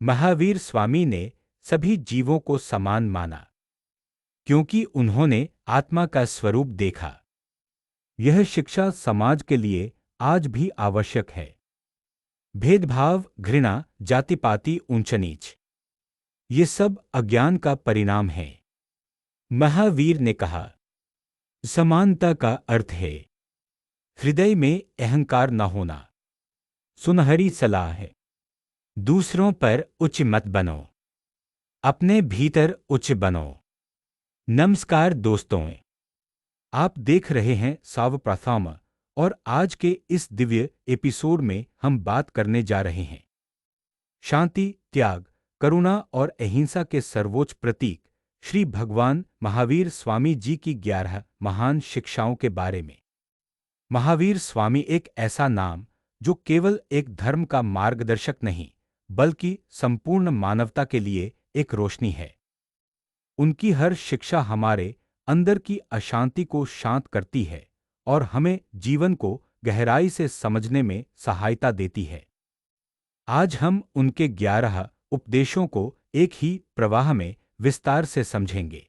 महावीर स्वामी ने सभी जीवों को समान माना, क्योंकि उन्होंने आत्मा का स्वरूप देखा। यह शिक्षा समाज के लिए आज भी आवश्यक है। भेदभाव, घृणा, जाति-पाति, ऊंच नीच, ये सब अज्ञान का परिणाम है। महावीर ने कहा, समानता का अर्थ है हृदय में अहंकार न होना। सुनहरी सलाह है, दूसरों पर उच्च मत बनो, अपने भीतर उच्च बनो। नमस्कार दोस्तों, आप देख रहे हैं सर्वप्रथम, और आज के इस दिव्य एपिसोड में हम बात करने जा रहे हैं शांति, त्याग, करुणा और अहिंसा के सर्वोच्च प्रतीक श्री भगवान महावीर स्वामी जी की 11 महान शिक्षाओं के बारे में। महावीर स्वामी एक ऐसा नाम जो केवल एक धर्म का मार्गदर्शक नहीं, बल्कि संपूर्ण मानवता के लिए एक रोशनी है। उनकी हर शिक्षा हमारे अंदर की अशांति को शांत करती है और हमें जीवन को गहराई से समझने में सहायता देती है। आज हम उनके 11 उपदेशों को एक ही प्रवाह में विस्तार से समझेंगे,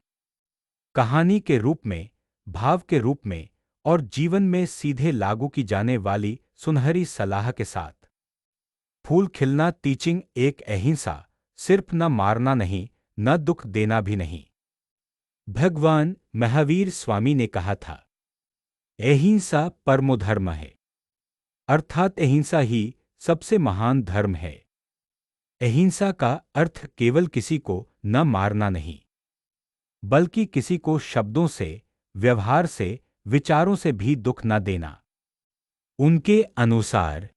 कहानी के रूप में, भाव के रूप में और जीवन में सीधे लागू की जाने वाली सुनहरी सलाह के साथ। फूल खिलना टीचिंग एक अहिंसा, सिर्फ न मारना नहीं, न दुख देना भी नहीं। भगवान महावीर स्वामी ने कहा था, अहिंसा परमो धर्म है, अर्थात अहिंसा ही सबसे महान धर्म है। अहिंसा का अर्थ केवल किसी को न मारना नहीं, बल्कि किसी को शब्दों से, व्यवहार से, विचारों से भी दुख न देना। उनके अनुसार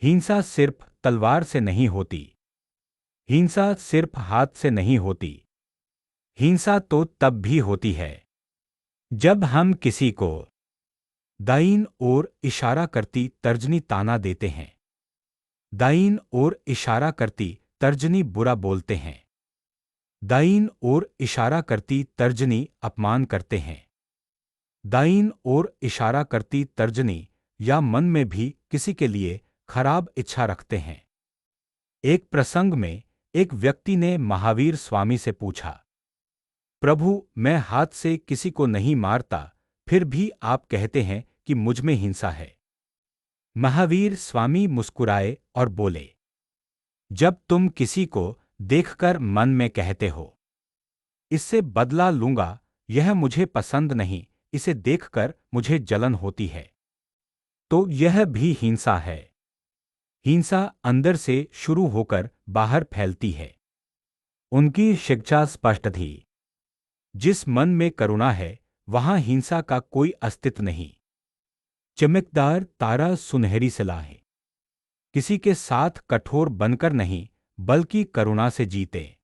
हिंसा सिर्फ तलवार से नहीं होती, हिंसा सिर्फ हाथ से नहीं होती। हिंसा तो तब भी होती है जब हम किसी को दाईं ओर इशारा करती तर्जनी ताना देते हैं, दाईं ओर इशारा करती तर्जनी बुरा बोलते हैं, दाईं ओर इशारा करती तर्जनी अपमान करते हैं, दाईं ओर इशारा करती तर्जनी या मन में भी किसी के लिए खराब इच्छा रखते हैं। एक प्रसंग में एक व्यक्ति ने महावीर स्वामी से पूछा, प्रभु, मैं हाथ से किसी को नहीं मारता, फिर भी आप कहते हैं कि मुझ में हिंसा है। महावीर स्वामी मुस्कुराए और बोले, जब तुम किसी को देखकर मन में कहते हो, इससे बदला लूंगा, यह मुझे पसंद नहीं, इसे देखकर मुझे जलन होती है, तो यह भी हिंसा है। हिंसा अंदर से शुरू होकर बाहर फैलती है। उनकी शिक्षा स्पष्ट थी, जिस मन में करुणा है वहां हिंसा का कोई अस्तित्व नहीं। चमकदार तारा सुनहरी सलाह है, किसी के साथ कठोर बनकर नहीं, बल्कि करुणा से जीते।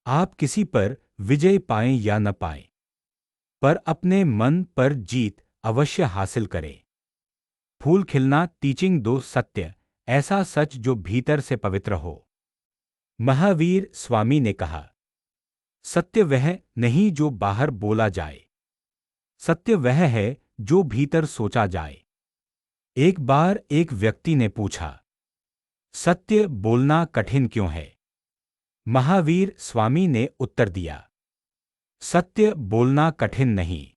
आप किसी पर विजय पाएं या न पाएं, पर अपने मन पर जीत अवश्य हासिल करें। फूल खिलना टीचिंग 2 सत्य, ऐसा सच जो भीतर से पवित्र हो। महावीर स्वामी ने कहा, सत्य वह नहीं जो बाहर बोला जाए, सत्य वह है जो भीतर सोचा जाए। एक बार एक व्यक्ति ने पूछा, सत्य बोलना कठिन क्यों है? महावीर स्वामी ने उत्तर दिया, सत्य बोलना कठिन नहीं,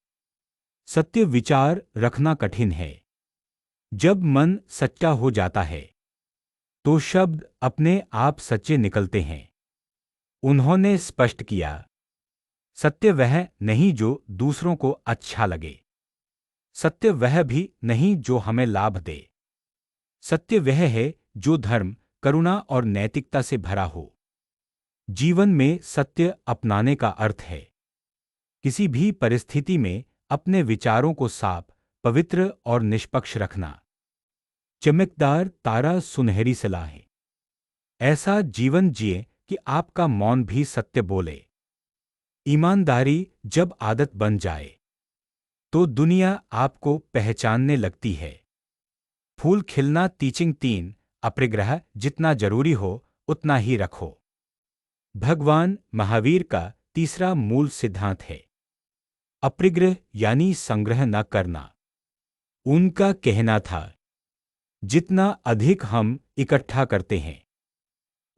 सत्य विचार रखना कठिन है। जब मन सच्चा हो जाता है तो शब्द अपने आप सच्चे निकलते हैं। उन्होंने स्पष्ट किया, सत्य वह नहीं जो दूसरों को अच्छा लगे, सत्य वह भी नहीं जो हमें लाभ दे, सत्य वह है जो धर्म, करुणा और नैतिकता से भरा हो। जीवन में सत्य अपनाने का अर्थ है किसी भी परिस्थिति में अपने विचारों को साफ, पवित्र और निष्पक्ष रखना। चमकदार तारा सुनहरी सलाह है, ऐसा जीवन जिए कि आपका मौन भी सत्य बोले। ईमानदारी जब आदत बन जाए तो दुनिया आपको पहचानने लगती है। फूल खिलना टीचिंग 3, अपरिग्रह जितना जरूरी हो उतना ही रखो। भगवान महावीर का तीसरा मूल सिद्धांत है अपरिग्रह, यानी संग्रह न करना। उनका कहना था, जितना अधिक हम इकट्ठा करते हैं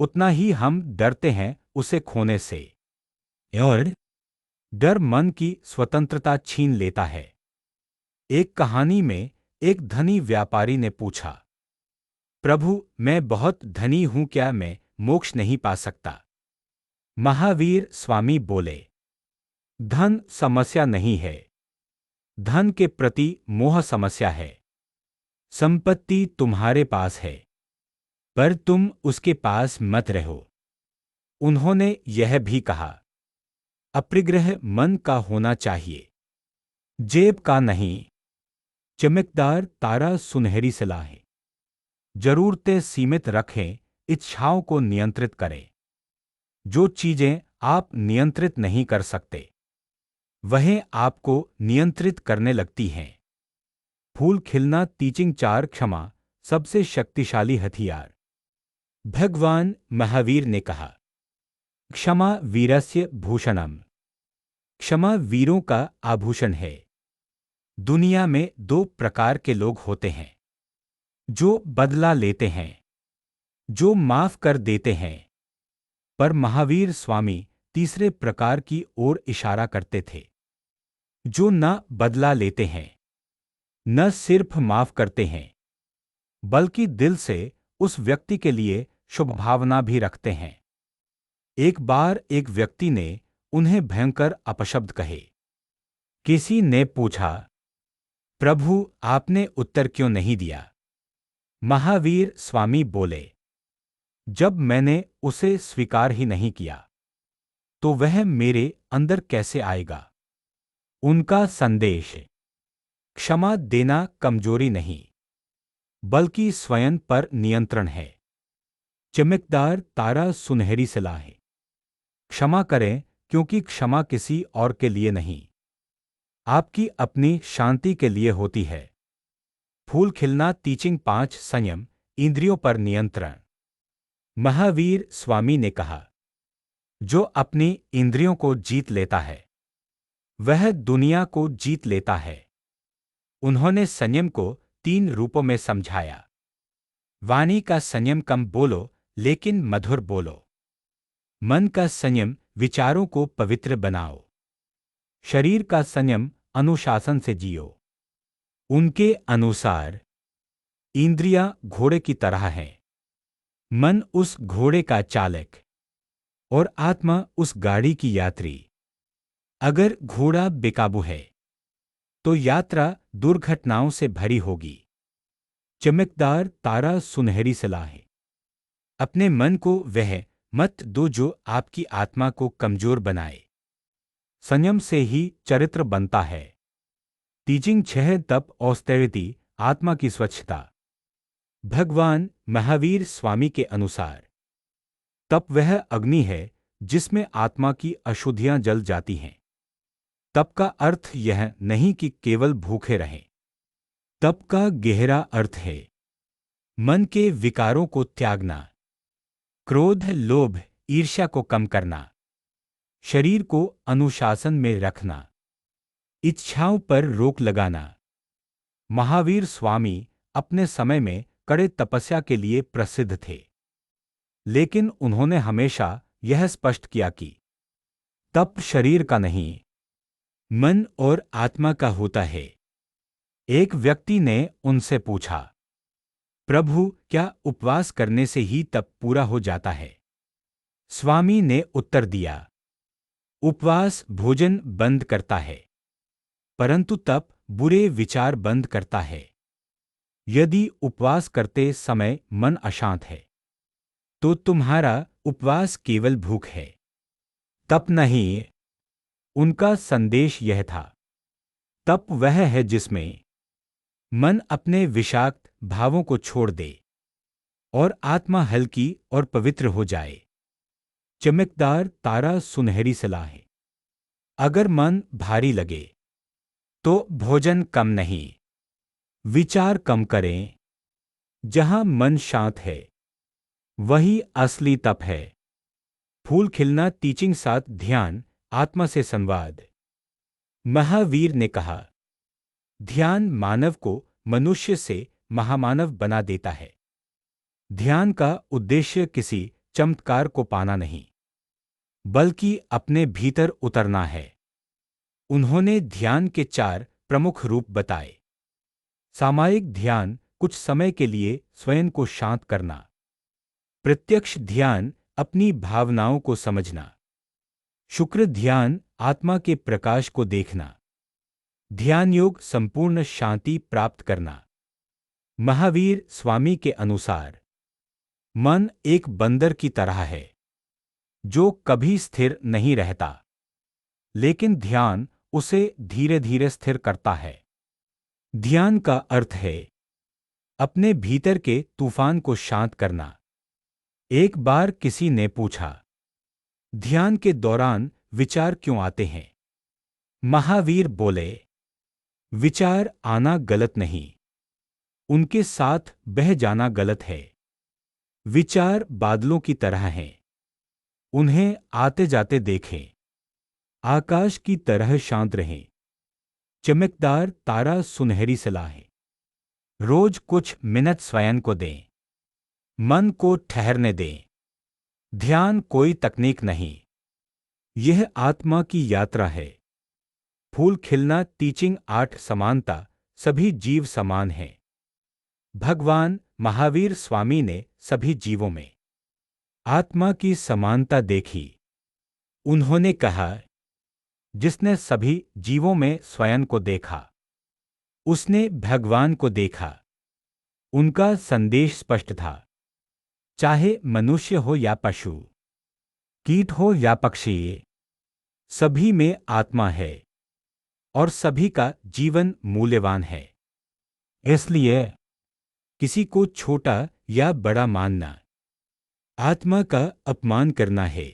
उतना ही हम डरते हैं उसे खोने से। और डर मन की स्वतंत्रता छीन लेता है। एक कहानी में एक धनी व्यापारी ने पूछा, प्रभु, मैं बहुत धनी हूं, क्या मैं मोक्ष नहीं पा सकता? महावीर स्वामी बोले, धन समस्या नहीं है। धन के प्रति मोह समस्या है। संपत्ति तुम्हारे पास है, पर तुम उसके पास मत रहो। उन्होंने यह भी कहा, अपरिग्रह मन का होना चाहिए, जेब का नहीं। चमकदार तारा सुनहरी सलाह है। जरूरतें सीमित रखें, इच्छाओं को नियंत्रित करें। जो चीजें आप नियंत्रित नहीं कर सकते, वह आपको नियंत्रित करने लगती हैं। फूल खिलना टीचिंग 4 क्षमा सबसे शक्तिशाली हथियार। भगवान महावीर ने कहा, क्षमा वीरस्य भूषणम। क्षमा वीरों का आभूषण है। दुनिया में 2 प्रकार के लोग होते हैं, जो बदला लेते हैं, जो माफ कर देते हैं। पर महावीर स्वामी तीसरे प्रकार की ओर इशारा करते थे, जो न बदला लेते हैं, न सिर्फ माफ करते हैं, बल्कि दिल से उस व्यक्ति के लिए शुभ भावना भी रखते हैं। एक बार एक व्यक्ति ने उन्हें भयंकर अपशब्द कहे। किसी ने पूछा, प्रभु, आपने उत्तर क्यों नहीं दिया? महावीर स्वामी बोले, जब मैंने उसे स्वीकार ही नहीं किया, तो वह मेरे अंदर कैसे आएगा? उनका संदेश, क्षमा देना कमजोरी नहीं, बल्कि स्वयं पर नियंत्रण है। चमकदार तारा सुनहरी सलाह है। क्षमा करें, क्योंकि क्षमा किसी और के लिए नहीं, आपकी अपनी शांति के लिए होती है। फूल खिलना टीचिंग 5 संयम, इंद्रियों पर नियंत्रण। महावीर स्वामी ने कहा, जो अपनी इंद्रियों को जीत लेता है, वह दुनिया को जीत लेता है। उन्होंने संयम को 3 रूपों में समझाया। वाणी का संयम, कम बोलो लेकिन मधुर बोलो। मन का संयम, विचारों को पवित्र बनाओ। शरीर का संयम, अनुशासन से जियो। उनके अनुसार इंद्रियां घोड़े की तरह हैं, मन उस घोड़े का चालक और आत्मा उस गाड़ी की यात्री। अगर घोड़ा बेकाबू है, तो यात्रा दुर्घटनाओं से भरी होगी। चमकदार तारा सुनहरी सलाह है। अपने मन को वह मत दो जो आपकी आत्मा को कमजोर बनाए। संयम से ही चरित्र बनता है। टीचिंग 6 तप ऑस्टेरिटी, आत्मा की स्वच्छता। भगवान महावीर स्वामी के अनुसार तप वह अग्नि है जिसमें आत्मा की अशुद्धियां जल जाती हैं। तप का अर्थ यह नहीं कि केवल भूखे रहें। तप का गहरा अर्थ है मन के विकारों को त्यागना, क्रोध, लोभ, ईर्ष्या को कम करना, शरीर को अनुशासन में रखना, इच्छाओं पर रोक लगाना। महावीर स्वामी अपने समय में कड़े तपस्या के लिए प्रसिद्ध थे, लेकिन उन्होंने हमेशा यह स्पष्ट किया कि तप शरीर का नहीं, मन और आत्मा का होता है। एक व्यक्ति ने उनसे पूछा, प्रभु, क्या उपवास करने से ही तप पूरा हो जाता है? स्वामी ने उत्तर दिया, उपवास भोजन बंद करता है, परंतु तप बुरे विचार बंद करता है। यदि उपवास करते समय मन अशांत है, तो तुम्हारा उपवास केवल भूख है, तप नहीं। उनका संदेश यह था, तप वह है जिसमें मन अपने विषाक्त भावों को छोड़ दे और आत्मा हल्की और पवित्र हो जाए। चमकदार तारा सुनहरी सलाह है। अगर मन भारी लगे, तो भोजन कम नहीं, विचार कम करें। जहां मन शांत है, वही असली तप है। फूल खिलना टीचिंग 7 ध्यान, आत्मा से संवाद। महावीर ने कहा, ध्यान मानव को मनुष्य से महामानव बना देता है। ध्यान का उद्देश्य किसी चमत्कार को पाना नहीं, बल्कि अपने भीतर उतरना है। उन्होंने ध्यान के 4 प्रमुख रूप बताए। सामायिक ध्यान, कुछ समय के लिए स्वयं को शांत करना। प्रत्यक्ष ध्यान, अपनी भावनाओं को समझना। शुक्र ध्यान, आत्मा के प्रकाश को देखना। ध्यान योग, संपूर्ण शांति प्राप्त करना। महावीर स्वामी के अनुसार मन एक बंदर की तरह है जो कभी स्थिर नहीं रहता, लेकिन ध्यान उसे धीरे धीरे स्थिर करता है। ध्यान का अर्थ है अपने भीतर के तूफान को शांत करना। एक बार किसी ने पूछा, ध्यान के दौरान विचार क्यों आते हैं? महावीर बोले, विचार आना गलत नहीं, उनके साथ बह जाना गलत है। विचार बादलों की तरह हैं, उन्हें आते जाते देखें। आकाश की तरह शांत रहें। चमकदार तारा सुनहरी सलाह है। रोज कुछ मिनट स्वयं को दें। मन को ठहरने दें। ध्यान कोई तकनीक नहीं, यह आत्मा की यात्रा है। फूल खिलना, टीचिंग 8 समानता, सभी जीव समान हैं। भगवान महावीर स्वामी ने सभी जीवों में आत्मा की समानता देखी। उन्होंने कहा, जिसने सभी जीवों में स्वयं को देखा, उसने भगवान को देखा। उनका संदेश स्पष्ट था। चाहे मनुष्य हो या पशु, कीट हो या पक्षी, सभी में आत्मा है और सभी का जीवन मूल्यवान है। इसलिए किसी को छोटा या बड़ा मानना आत्मा का अपमान करना है।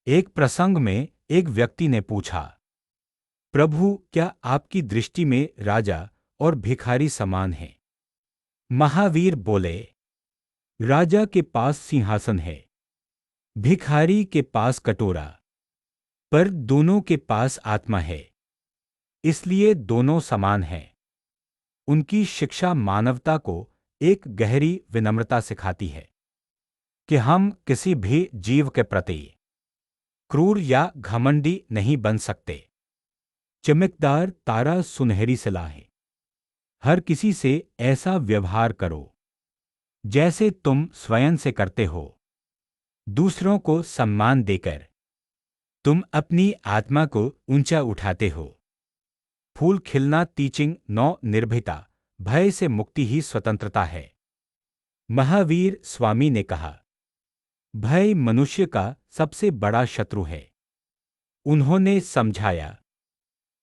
एक प्रसंग में एक व्यक्ति ने पूछा, प्रभु, क्या आपकी दृष्टि में राजा और भिखारी समान हैं? महावीर बोले, राजा के पास सिंहासन है, भिखारी के पास कटोरा, पर दोनों के पास आत्मा है, इसलिए दोनों समान हैं। उनकी शिक्षा मानवता को एक गहरी विनम्रता सिखाती है कि हम किसी भी जीव के प्रति क्रूर या घमंडी नहीं बन सकते। चमकदार तारा सुनहरी सलाह है। हर किसी से ऐसा व्यवहार करो जैसे तुम स्वयं से करते हो, दूसरों को सम्मान देकर। तुम अपनी आत्मा को ऊंचा उठाते हो। फूल खिलना, टीचिंग 9 निर्भीता, भय से मुक्ति ही स्वतंत्रता है। महावीर स्वामी ने कहा, भय मनुष्य का सबसे बड़ा शत्रु है। उन्होंने समझाया,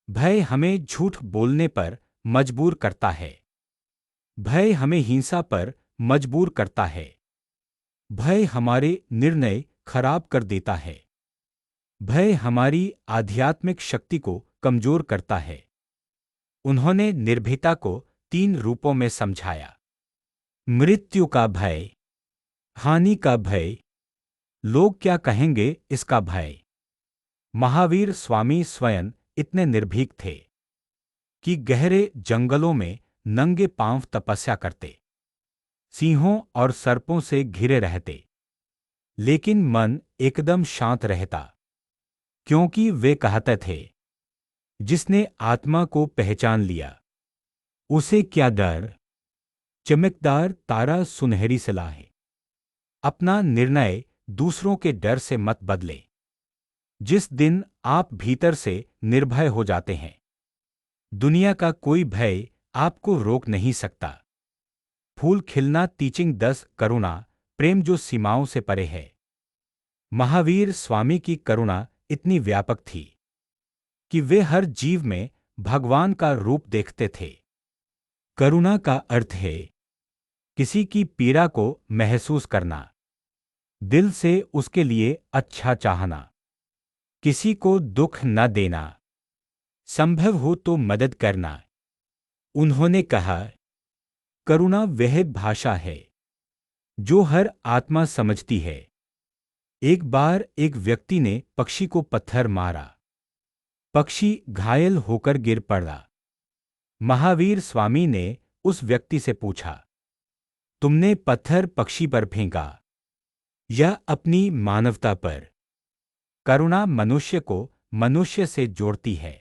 भय हमें झूठ बोलने पर मजबूर करता है। भय हमें हिंसा पर मजबूर करता है। भय हमारे निर्णय खराब कर देता है। भय हमारी आध्यात्मिक शक्ति को कमजोर करता है। उन्होंने निर्भीता को 3 रूपों में समझाया। मृत्यु का भय, हानि का भय, लोग क्या कहेंगे इसका भय। महावीर स्वामी स्वयं इतने निर्भीक थे कि गहरे जंगलों में नंगे पांव तपस्या करते, सिंहों और सर्पों से घिरे रहते, लेकिन मन एकदम शांत रहता, क्योंकि वे कहते थे, जिसने आत्मा को पहचान लिया, उसे क्या डर। चमकदार तारा सुनहरी सलाह है। अपना निर्णय दूसरों के डर से मत बदलें। जिस दिन आप भीतर से निर्भय हो जाते हैं, दुनिया का कोई भय आपको रोक नहीं सकता। फूल खिलना, टीचिंग 10 करुणा, प्रेम जो सीमाओं से परे है। महावीर स्वामी की करुणा इतनी व्यापक थी कि वे हर जीव में भगवान का रूप देखते थे। करुणा का अर्थ है किसी की पीड़ा को महसूस करना, दिल से उसके लिए अच्छा चाहना, किसी को दुख न देना, संभव हो तो मदद करना। उन्होंने कहा, करुणा वह भाषा है जो हर आत्मा समझती है। एक बार एक व्यक्ति ने पक्षी को पत्थर मारा। पक्षी घायल होकर गिर पड़ा। महावीर स्वामी ने उस व्यक्ति से पूछा, तुमने पत्थर पक्षी पर फेंका यह अपनी मानवता पर करुणा मनुष्य को मनुष्य से जोड़ती है।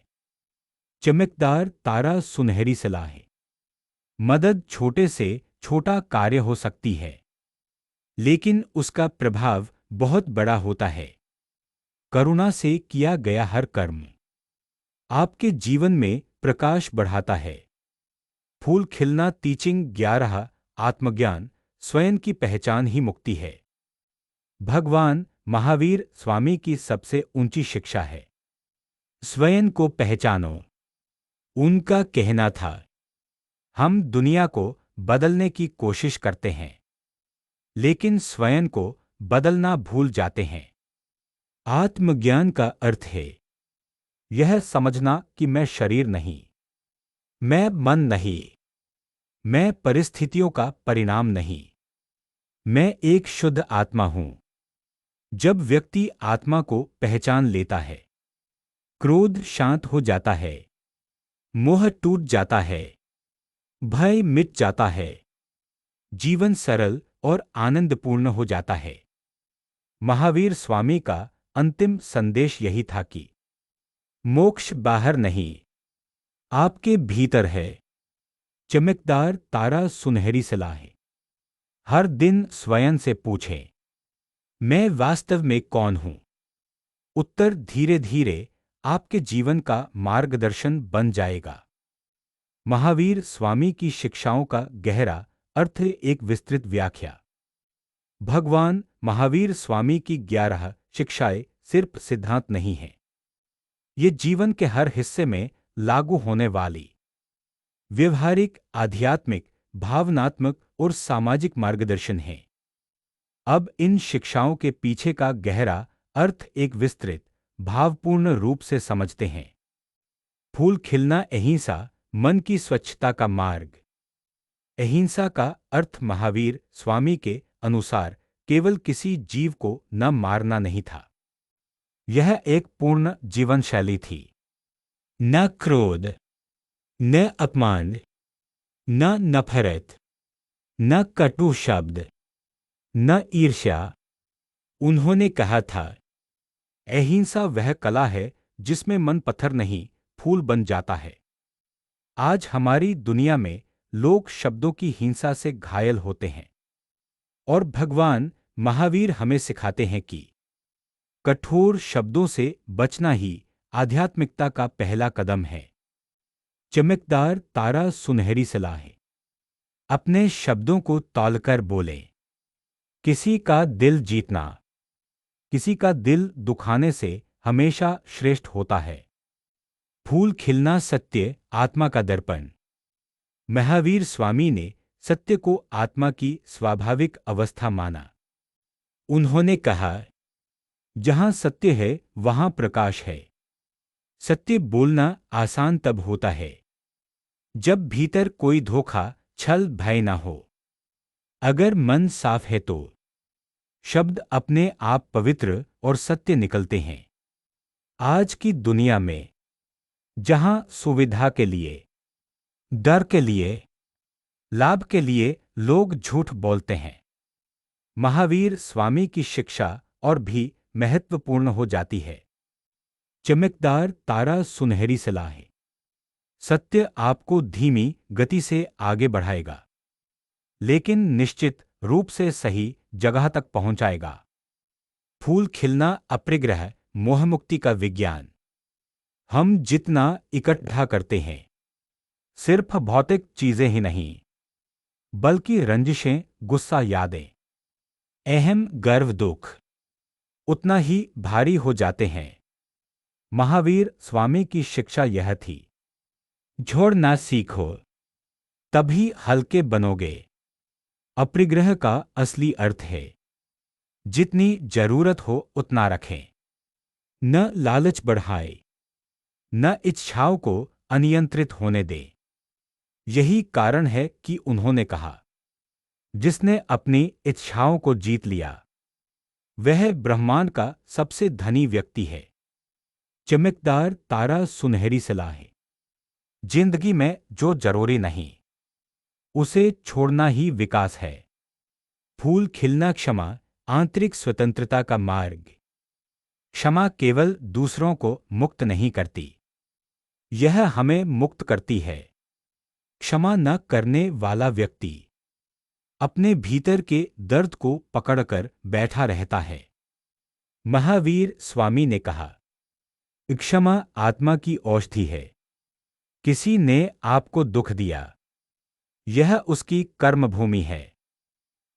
चमकदार तारा सुनहरी सलाह है। मदद छोटे से छोटा कार्य हो सकती है, लेकिन उसका प्रभाव बहुत बड़ा होता है। करुणा से किया गया हर कर्म आपके जीवन में प्रकाश बढ़ाता है। फूल खिलना टीचिंग 11 आत्मज्ञान स्वयं की पहचान ही मुक्ति है। भगवान महावीर स्वामी की सबसे ऊंची शिक्षा है, स्वयं को पहचानो। उनका कहना था, हम दुनिया को बदलने की कोशिश करते हैं, लेकिन स्वयं को बदलना भूल जाते हैं। आत्मज्ञान का अर्थ है यह समझना कि मैं शरीर नहीं, मैं मन नहीं, मैं परिस्थितियों का परिणाम नहीं, मैं एक शुद्ध आत्मा हूं। जब व्यक्ति आत्मा को पहचान लेता है, क्रोध शांत हो जाता है, मोह टूट जाता है, भय मिट जाता है, जीवन सरल और आनंदपूर्ण हो जाता है। महावीर स्वामी का अंतिम संदेश यही था कि मोक्ष बाहर नहीं, आपके भीतर है। चमकदार तारा सुनहरी सलाह है। हर दिन स्वयं से पूछें, मैं वास्तव में कौन हूं? उत्तर धीरे धीरे आपके जीवन का मार्गदर्शन बन जाएगा। महावीर स्वामी की शिक्षाओं का गहरा अर्थ एक विस्तृत व्याख्या। भगवान महावीर स्वामी की 11 शिक्षाएं सिर्फ सिद्धांत नहीं हैं। ये जीवन के हर हिस्से में लागू होने वाली व्यवहारिक, आध्यात्मिक, भावनात्मक और सामाजिक मार्गदर्शन हैं। अब इन शिक्षाओं के पीछे का गहरा अर्थ एक विस्तृत, भावपूर्ण रूप से समझते हैं। फूल खिलना अहिंसा, मन की स्वच्छता का मार्ग। अहिंसा का अर्थ महावीर स्वामी के अनुसार केवल किसी जीव को न मारना नहीं था। यह एक पूर्ण जीवन शैली थी। न क्रोध, न अपमान, न नफरत, न कटु शब्द, न ईर्ष्या। उन्होंने कहा था, अहिंसा वह कला है जिसमें मन पत्थर नहीं, फूल बन जाता है। आज हमारी दुनिया में लोग शब्दों की हिंसा से घायल होते हैं, और भगवान महावीर हमें सिखाते हैं कि कठोर शब्दों से बचना ही आध्यात्मिकता का पहला कदम है। चमकदार तारा सुनहरी सलाह है। अपने शब्दों को तौलकर बोलें। किसी का दिल जीतना किसी का दिल दुखाने से हमेशा श्रेष्ठ होता है। फूल खिलना सत्य, आत्मा का दर्पण। महावीर स्वामी ने सत्य को आत्मा की स्वाभाविक अवस्था माना। उन्होंने कहा, जहां सत्य है वहां प्रकाश है। सत्य बोलना आसान तब होता है जब भीतर कोई धोखा, छल, भय ना हो। अगर मन साफ है तो शब्द अपने आप पवित्र और सत्य निकलते हैं। आज की दुनिया में जहां सुविधा के लिए, डर के लिए, लाभ के लिए लोग झूठ बोलते हैं, महावीर स्वामी की शिक्षा और भी महत्वपूर्ण हो जाती है। चमकदार तारा सुनहरी सलाह है। सत्य आपको धीमी गति से आगे बढ़ाएगा, लेकिन निश्चित रूप से सही जगह तक पहुंचाएगा। फूल खिलना अपरिग्रह, मोहमुक्ति का विज्ञान। हम जितना इकट्ठा करते हैं, सिर्फ भौतिक चीजें ही नहीं, बल्कि रंजिशें, गुस्सा, यादें, अहम, गर्व, दुख, उतना ही भारी हो जाते हैं। महावीर स्वामी की शिक्षा यह थी, छोड़ना सीखो, तभी हल्के बनोगे। अपरिग्रह का असली अर्थ है जितनी जरूरत हो उतना रखें, न लालच बढ़ाए, न इच्छाओं को अनियंत्रित होने दे। यही कारण है कि उन्होंने कहा, जिसने अपनी इच्छाओं को जीत लिया वह ब्रह्मांड का सबसे धनी व्यक्ति है। चमकदार तारा सुनहरी सलाह है। जिंदगी में जो जरूरी नहीं, उसे छोड़ना ही विकास है। फूल खिलना क्षमा, आंतरिक स्वतंत्रता का मार्ग। क्षमा केवल दूसरों को मुक्त नहीं करती, यह हमें मुक्त करती है। क्षमा न करने वाला व्यक्ति अपने भीतर के दर्द को पकड़कर बैठा रहता है। महावीर स्वामी ने कहा, क्षमा आत्मा की औषधि है। किसी ने आपको दुख दिया, यह उसकी कर्मभूमि है।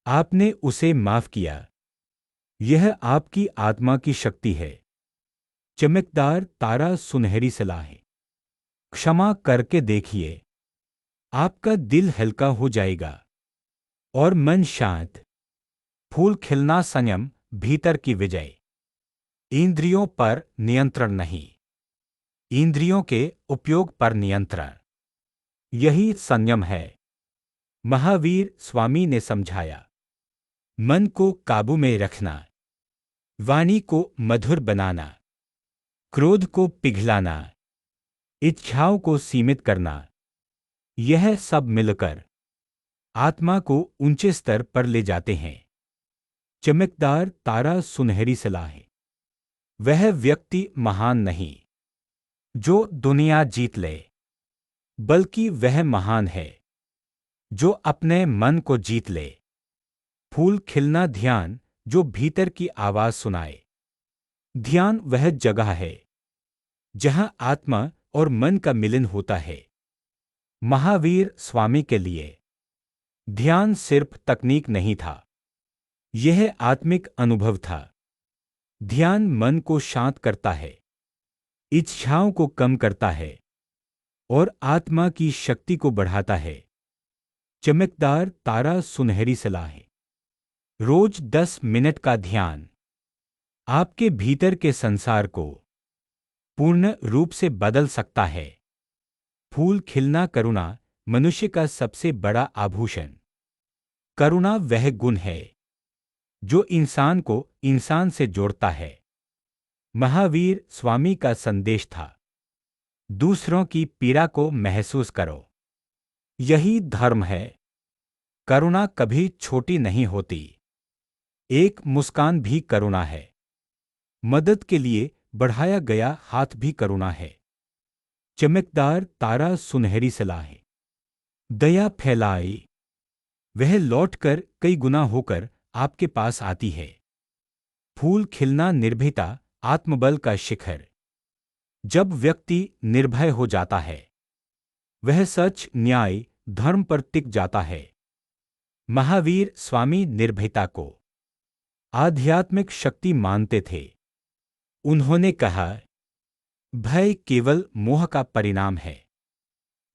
आपने उसे माफ किया, यह आपकी आत्मा की शक्ति है। चमकदार तारा सुनहरी सलाह है। क्षमा करके देखिए, आपका दिल हल्का हो जाएगा और मन शांत। फूल खिलना संयम, भीतर की विजय। इंद्रियों पर नियंत्रण नहीं, इंद्रियों के उपयोग पर नियंत्रण, यही संयम है। महावीर स्वामी ने समझाया, मन को काबू में रखना, वाणी को मधुर बनाना, क्रोध को पिघलाना, इच्छाओं को सीमित करना, यह सब मिलकर आत्मा को ऊंचे स्तर पर ले जाते हैं। चमकदार तारा सुनहरी सलाह है। वह व्यक्ति महान नहीं जो दुनिया जीत ले, बल्कि वह महान है जो अपने मन को जीत ले। फूल खिलना ध्यान, जो भीतर की आवाज सुनाए। ध्यान वह जगह है जहां आत्मा और मन का मिलन होता है। महावीर स्वामी के लिए ध्यान सिर्फ तकनीक नहीं था, यह आत्मिक अनुभव था। ध्यान मन को शांत करता है, इच्छाओं को कम करता है और आत्मा की शक्ति को बढ़ाता है। चमकदार तारा सुनहरी सलाह है। रोज 10 मिनट का ध्यान आपके भीतर के संसार को पूर्ण रूप से बदल सकता है। फूल खिलना करुणा, मनुष्य का सबसे बड़ा आभूषण। करुणा वह गुण है जो इंसान को इंसान से जोड़ता है। महावीर स्वामी का संदेश था, दूसरों की पीड़ा को महसूस करो, यही धर्म है। करुणा कभी छोटी नहीं होती, एक मुस्कान भी करुणा है। मदद के लिए बढ़ाया गया हाथ भी करुणा है। चमकदार तारा सुनहरी सलाह है। दया फैलाई, वह लौटकर कई गुना होकर आपके पास आती है। फूल खिलना निर्भीता, आत्मबल का शिखर। जब व्यक्ति निर्भय हो जाता है, वह सच, न्याय, धर्म पर टिक जाता है। महावीर स्वामी निर्भयता को आध्यात्मिक शक्ति मानते थे। उन्होंने कहा, भय केवल मोह का परिणाम है।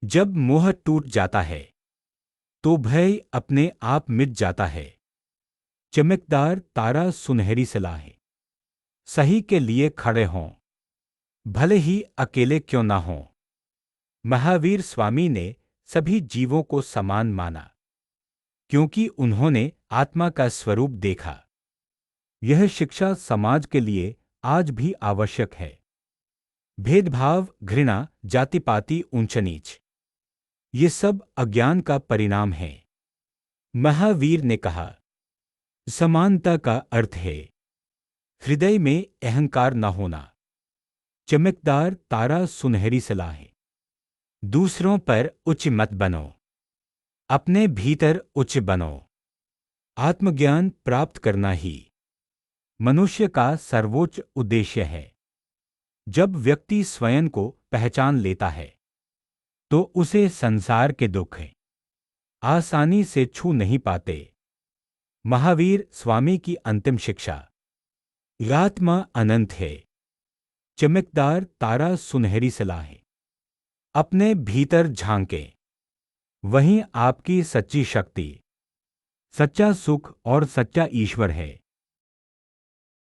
जब मोह टूट जाता है तो भय अपने आप मिट जाता है। चमकदार तारा सुनहरी सलाह है। सही के लिए खड़े हों, भले ही अकेले क्यों ना हों। महावीर स्वामी ने सभी जीवों को समान माना, क्योंकि उन्होंने आत्मा का स्वरूप देखा। यह शिक्षा समाज के लिए आज भी आवश्यक है। भेदभाव, घृणा, जाति-पाति, ऊंच नीच, ये सब अज्ञान का परिणाम है। महावीर ने कहा, समानता का अर्थ है हृदय में अहंकार न होना। चमकदार तारा सुनहरी सलाह है। दूसरों पर उच्च मत बनो, अपने भीतर उच्च बनो। आत्मज्ञान प्राप्त करना ही मनुष्य का सर्वोच्च उद्देश्य है। जब व्यक्ति स्वयं को पहचान लेता है तो उसे संसार के दुख आसानी से छू नहीं पाते। महावीर स्वामी की अंतिम शिक्षा, आत्मा अनंत है। चमकदार तारा सुनहरी सलाह है। अपने भीतर झांके, वहीं आपकी सच्ची शक्ति, सच्चा सुख और सच्चा ईश्वर है।